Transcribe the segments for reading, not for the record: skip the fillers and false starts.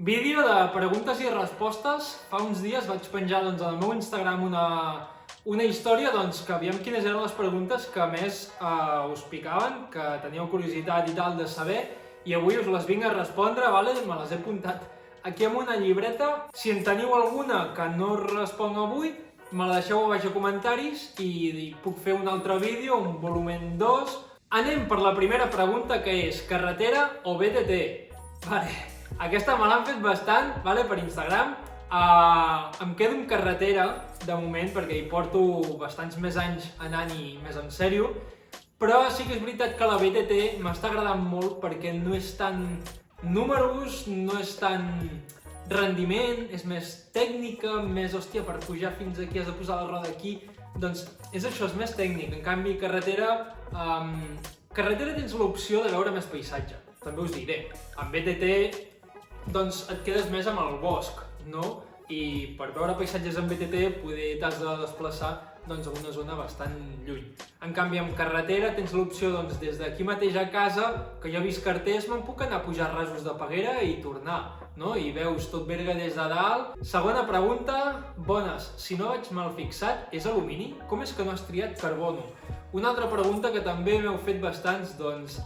Vídeo de preguntes i respostes. Fa uns dies vaig penjar al meu Instagram una història que aviam quines eren les preguntes que més us picaven, que teníeu curiositat i tal de saber, i avui us les vinc a respondre, me les he apuntat aquí amb una llibreta. Si en teniu alguna que no responc avui, me la deixeu a baix a comentaris i puc fer un altre vídeo, un volumen 2. Anem per la primera pregunta, que és carretera o BTT? Aquesta me l'han fet bastant per Instagram. Em quedo amb carretera de moment perquè hi porto bastants més anys anant-hi més en sèrio, però sí que és veritat que la BTT m'està agradant molt perquè no és tan números, no és tan rendiment, és més tècnica, més hòstia, per pujar fins aquí has de posar la roda aquí, doncs és això, és més tècnic. En canvi, carretera tens l'opció de veure més paisatge, també us diré. En BTT doncs et quedes més amb el bosc, no? I per veure paisatges en BTT poder t'has de desplaçar a una zona bastant lluny. En canvi, amb carretera tens l'opció des d'aquí mateix a casa, que jo he vist carters, me'n puc anar a pujar rasos de Peguera i tornar, no? I veus tot Berga des de dalt. Segona pregunta, bones. Si no vaig mal fixat, és alumini? Com és que no has triat carbono? Una altra pregunta que també m'heu fet bastants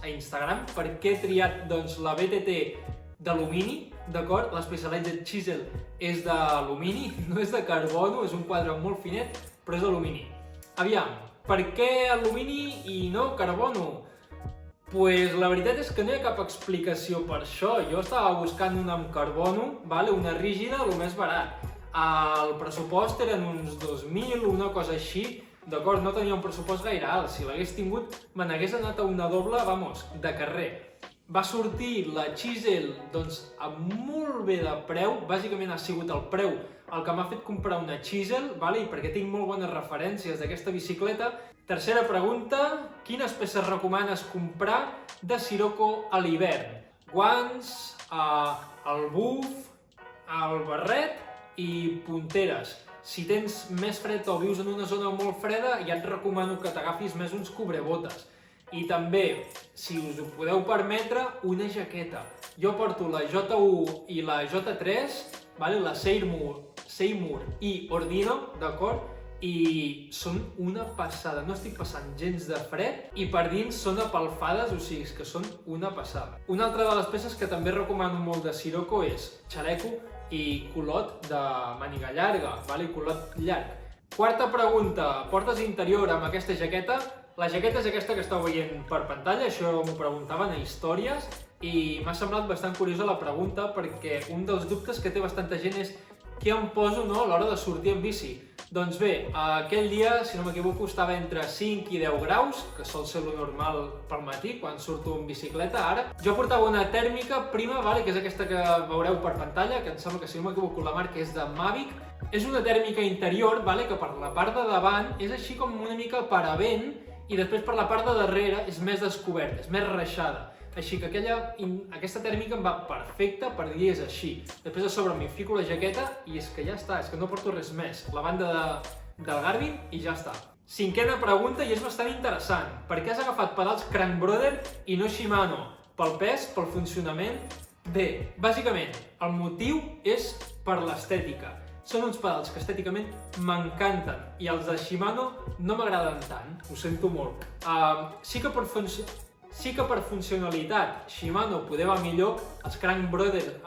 a Instagram, per què he triat la BTT d'alumini, d'acord? La Specialized Chisel és d'alumini, no és de carbono, és un quadre molt finet, però és d'alumini. Aviam, per què alumini i no carbono? Pues la veritat és que no hi ha cap explicació per això. Jo estava buscant una amb carbono, una rígida, el més barat. El pressupost eren uns 2.000, una cosa així, d'acord? No tenia un pressupost gaire alt. Si l'hagués tingut, me n'hagués anat a una doble, de carrer. Va sortir la Chisel amb molt bé de preu, bàsicament ha sigut el preu el que m'ha fet comprar una Chisel, i perquè tinc molt bones referències d'aquesta bicicleta. Tercera pregunta, quines peces recomanes comprar de Sirocco a l'hivern? Guants, el buf, el barret i punteres. Si tens més fred o vius en una zona molt freda, ja et recomano que t'agafis més uns cobrebotes. I també, si us ho podeu permetre, una jaqueta. Jo porto la J1 i la J3, la Seymour i Ordino, d'acord? I són una passada, no estic passant gens de fred i per dins són apelfades, o sigui que són una passada. Una altra de les peces que també recomano molt de Sirocco és xaleco i culot de màniga llarga, culot llarg. Quarta pregunta, portes interior amb aquesta jaqueta? La jaqueta és aquesta que esteu veient per pantalla, això m'ho preguntaven a històries i m'ha semblat bastant curiosa la pregunta perquè un dels dubtes que té bastanta gent és què em poso a l'hora de sortir en bici. Doncs bé, aquell dia, si no m'equivoco, estava entre 5 i 10 graus, que sol ser lo normal pel matí quan surto en bicicleta ara. Jo portava una tèrmica prima, que és aquesta que veureu per pantalla, que em sembla que, si no m'equivoco, la marca és de Mavic. És una tèrmica interior, que per la part de davant és així com una mica paravent, i després per la part de darrere és més descoberta, és més reixada. Així que aquesta tèrmica em va perfecta per dir és així. Després a sobre m'hi fico la jaqueta i és que ja està, és que no porto res més. La banda del Garmin i ja està. Cinquena pregunta i és bastant interessant. Per què has agafat pedals Crank Brother i no Shimano? Pel pes, pel funcionament? Bé, bàsicament, el motiu és per l'estètica. Són uns pedals que estèticament m'encanten i els de Shimano no m'agraden tant, ho sento molt. Sí que per funcionalitat Shimano poder va millor, els Crank Brother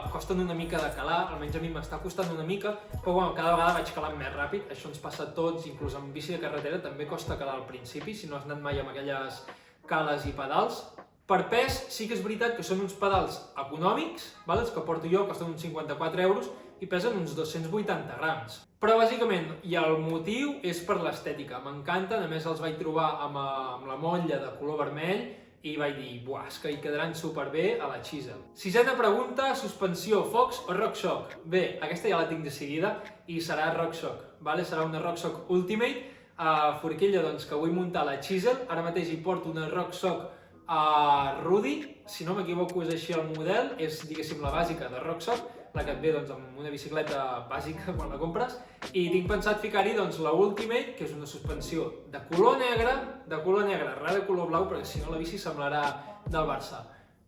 costen una mica de calar, almenys a mi m'està costant una mica, però cada vegada vaig calant més ràpid, això ens passa a tots, inclús en bici de carretera també costa calar al principi, si no has anat mai amb aquelles cales i pedals. Per pes sí que és veritat que són uns pedals econòmics, els que porto jo costen uns 54 euros i pesen uns 280 grams. Però bàsicament, i el motiu és per l'estètica, m'encanten, a més els vaig trobar amb la motlla de color vermell i vaig dir, buah, és que hi quedaran superbé a la Chisel. Sisena pregunta, suspensió Fox o RockShox? Bé, aquesta ja la tinc decidida i serà RockShox, serà una RockShox Ultimate, forquilla que vull muntar la Chisel, ara mateix hi porto una RockShox Rudy, si no m'equivoco és així el model, és diguéssim la bàsica de RockShox, la que et ve amb una bicicleta bàsica quan la compres, i tinc pensat ficar-hi la Ultimate, que és una suspensió de color negre, res de color blau, perquè si no la bici semblarà del Barça.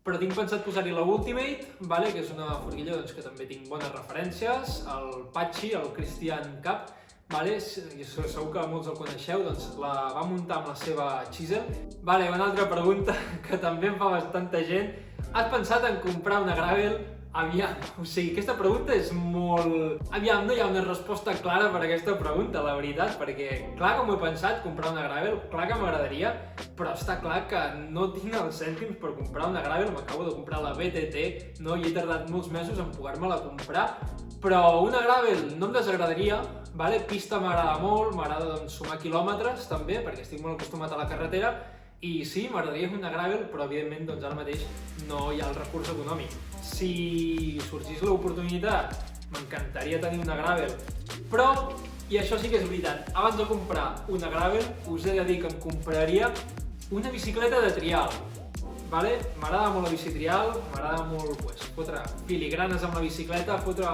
però tinc pensat posar-hi la Ultimate, vale? Que és una forquilla doncs, que també tinc bones referències, el Patxi, el Christian Cap, vale? Segur que molts el coneixeu, doncs la va muntar amb la seva Chisel. Vale, una altra pregunta que també em fa bastanta gent. Has pensat en comprar una Gravel? Aviam, o sigui, aquesta pregunta és molt... Aviam, no hi ha una resposta clara per a aquesta pregunta, la veritat, perquè clar que m'ho he pensat, comprar una Gravel, clar que m'agradaria, però està clar que no tinc els cèntims per comprar una Gravel, m'acabo de comprar la BTT, no? I he tardat molts mesos en poder-me-la comprar, però una Gravel no em desagradaria, vale? Pista m'agrada molt, m'agrada doncs, sumar quilòmetres també, perquè estic molt acostumat a la carretera, i sí, m'agradaria fer una Gravel, però evidentment doncs, ara mateix no hi ha el recurs econòmic. Si sorgís l'oportunitat, m'encantaria tenir una Gravel, però, i això sí que és veritat, abans de comprar una Gravel, us he de dir que em compraria una bicicleta de trial. Vale? M'agrada molt la bici trial, m'agrada molt fotre filigranes amb la bicicleta, fotre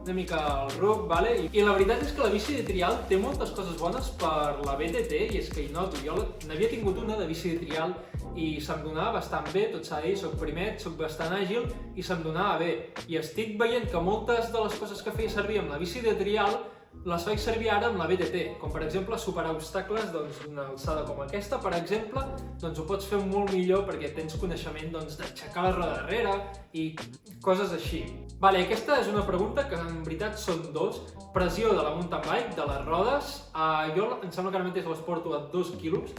una mica el ruc, vale? I la veritat és que la bici de trial té moltes coses bones per la BTT i és que hi noto. Jo n'havia tingut una de bici de trial i se'm donava bastant bé, tot s'ha de dir, soc primet, soc bastant àgil i se'm donava bé. I estic veient que moltes de les coses que feia servir amb la bici de trial les faig servir ara amb la BTT, com per exemple superar obstacles d'una alçada com aquesta, per exemple, doncs ho pots fer molt millor perquè tens coneixement d'aixecar la roda darrere i coses així. Vale, aquesta és una pregunta que en veritat són dos. Pressió de la mountain bike, de les rodes, jo em sembla que ara mateix les porto a 2 quilos.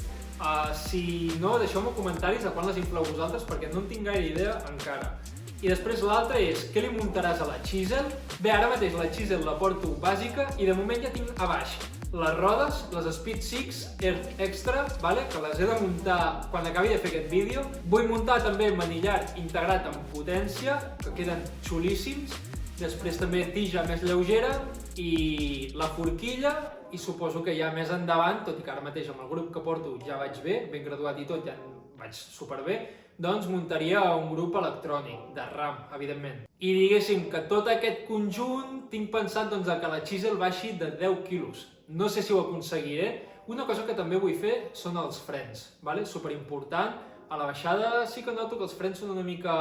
Si no, deixeu-me comentaris a quan les infleu vosaltres perquè no en tinc gaire idea encara. I després l'altre és, què li muntaràs a la Chisel? Bé, ara mateix la Chisel la porto bàsica i de moment ja tinc a baix les rodes, les Speed 6 Earth Extra, vale? Que les he de muntar quan acabi de fer aquest vídeo. Vull muntar també manillar integrat amb potència, que queden xulíssims. Després també tija més lleugera i la forquilla, i suposo que ja més endavant, tot i que ara mateix amb el grup que porto ja vaig bé, ben graduat i tot, ja vaig superbé, doncs muntaria un grup electrònic, de RAM, evidentment. I diguéssim que tot aquest conjunt tinc pensat doncs, que la Chisel baixi de 10 quilos. No sé si ho aconseguiré. Una cosa que també vull fer són els frens, vale? Superimportant. A la baixada sí que noto que els frens són una mica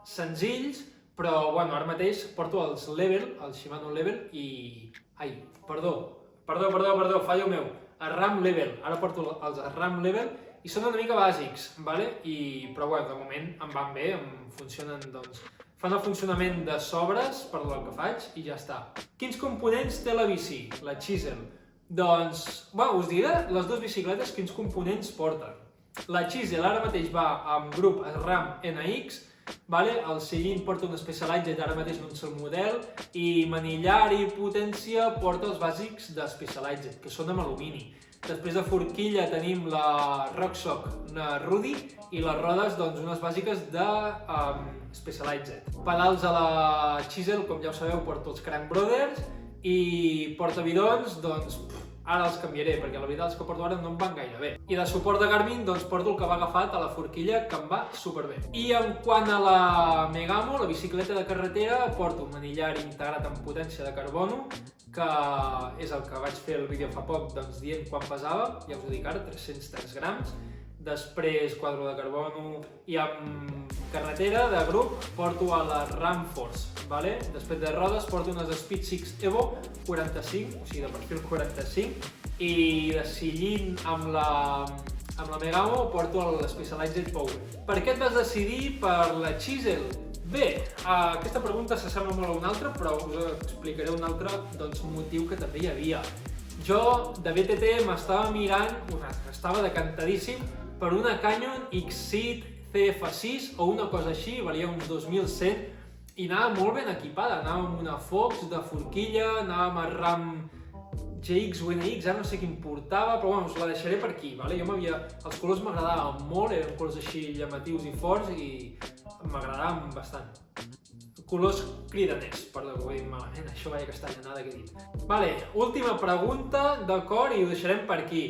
senzills, però bueno, ara mateix porto els Level, el Shimano Level i... Ai, perdó, fallo meu. El RAM Level, ara porto els RAM Level i són una mica bàsics, vale? Però bueno, de moment em van bé, em funcionen, doncs, fan el funcionament de sobres per el que faig i ja està. Quins components té la bici, la Chisel? Doncs, bueno, us diré les dues bicicletes quins components porten. La Chisel ara mateix va amb grup RAM NX, vale? El Sillin porta un Specialized, ara mateix no sé el model, i manillar i potència porta els bàsics de Specialized, que són amb alumini. Després de forquilla tenim la Rocksock, una Rudy, i les rodes, doncs, unes bàsiques de Specialized. Pedals a la Chisel, com ja ho sabeu, porto els Crank Brothers, i portabidons, doncs, ara els canviaré, perquè la veritat és que porto ara no em van gaire bé. I de suport de Garmin, doncs porto el que va agafat a la forquilla, que em va superbé. I en quant a la Megamo, la bicicleta de carretera, porto un manillar integrat amb potència de carbono, que és el que vaig fer el vídeo fa poc, doncs dient quan pesava, ja us ho dic ara, 303 grams. Després quadro de carbono i amb carretera de grup porto a la Ramforce, vale? Després de rodes porto unes Speed 6 Evo 45, o sigui de perfil 45, i de sillín amb la Megamo porto el Specialized Power. Per què et vas decidir per la Chisel? Bé, aquesta pregunta s'assembla molt a una altra, però us explicaré un altre motiu que també hi havia. Jo de BTT m'estava mirant, estava decantadíssim per una Canyon X-Seed CF6 o una cosa així, valia uns 2.100 i anava molt ben equipada, anava amb una Fox de forquilla, anava amb el RAM GX o NX, ara no sé quin portava, però bueno, us la deixaré per aquí, vale? Els colors m'agradaven molt, eren colors així llamatius i forts i m'agradaven bastant. Colors cridaners, perdó que ho he dit malament, això vaya castellanada que he dit. Vale, última pregunta, d'acord, i ho deixarem per aquí.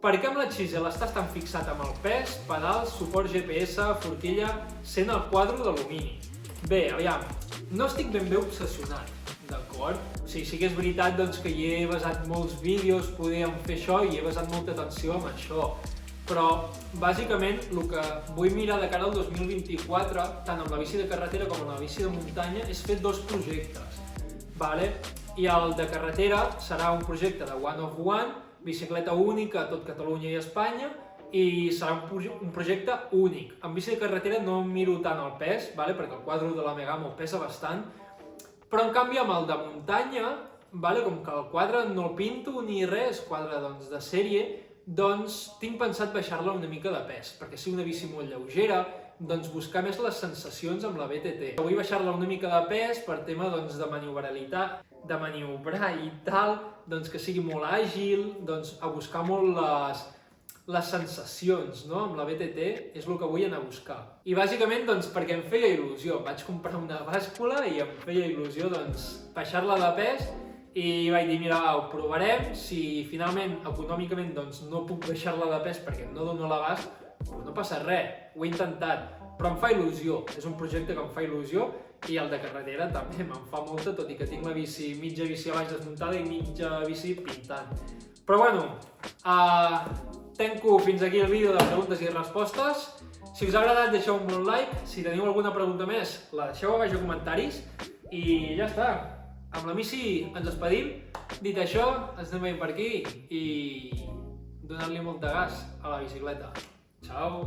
Per què amb la Chisel estàs tan fixat amb el pes, pedals, suport GPS, forquilla, sent el quadro d'alumini? Bé, aviam, no estic ben bé obsessionat, d'acord? O sigui, sí que és veritat doncs, que hi he basat molts vídeos, poder fer això, i he basat molta atenció en això. Però, bàsicament, el que vull mirar de cara al 2024, tant amb la bici de carretera com amb la bici de muntanya, és fer 2 projectes. Vale? I el de carretera serà un projecte de one of one, bicicleta única a tot Catalunya i Espanya, i serà un projecte únic. En bici de carretera no miro tant el pes, vale? Perquè el quadre de la Megamo pesa bastant, però en canvi amb el de muntanya, vale? Com que el quadre no el pinto ni res, quadre de sèrie, doncs tinc pensat baixar-la una mica de pes, perquè sigui una bici molt lleugera, doncs buscar més les sensacions amb la BTT. Vull baixar-la una mica de pes per tema de maniobralitat, de maniobrar i tal, doncs que sigui molt àgil, doncs a buscar molt les sensacions, no? Amb la BTT és el que vull anar a buscar. I bàsicament doncs perquè em feia il·lusió, vaig comprar una bàscula i em feia il·lusió doncs baixar-la de pes. I vaig dir, mira, ho provarem, si finalment econòmicament doncs, no puc baixar-la de pes perquè no dono l'abast, doncs no passa res, ho he intentat, però em fa il·lusió, és un projecte que em fa il·lusió i el de carretera també me'n fa molta, tot i que tinc la bici, mitja bici a baix desmuntada i mitja bici pintant. Però bueno, tanco fins aquí el vídeo de preguntes i respostes. Si us ha agradat deixeu un bon like, si teniu alguna pregunta més la deixeu a baix a comentaris i ja està. Amb la bici ens despedim. Dit això, ens anem veient per aquí i donant-li molt de gas a la bicicleta. Ciao!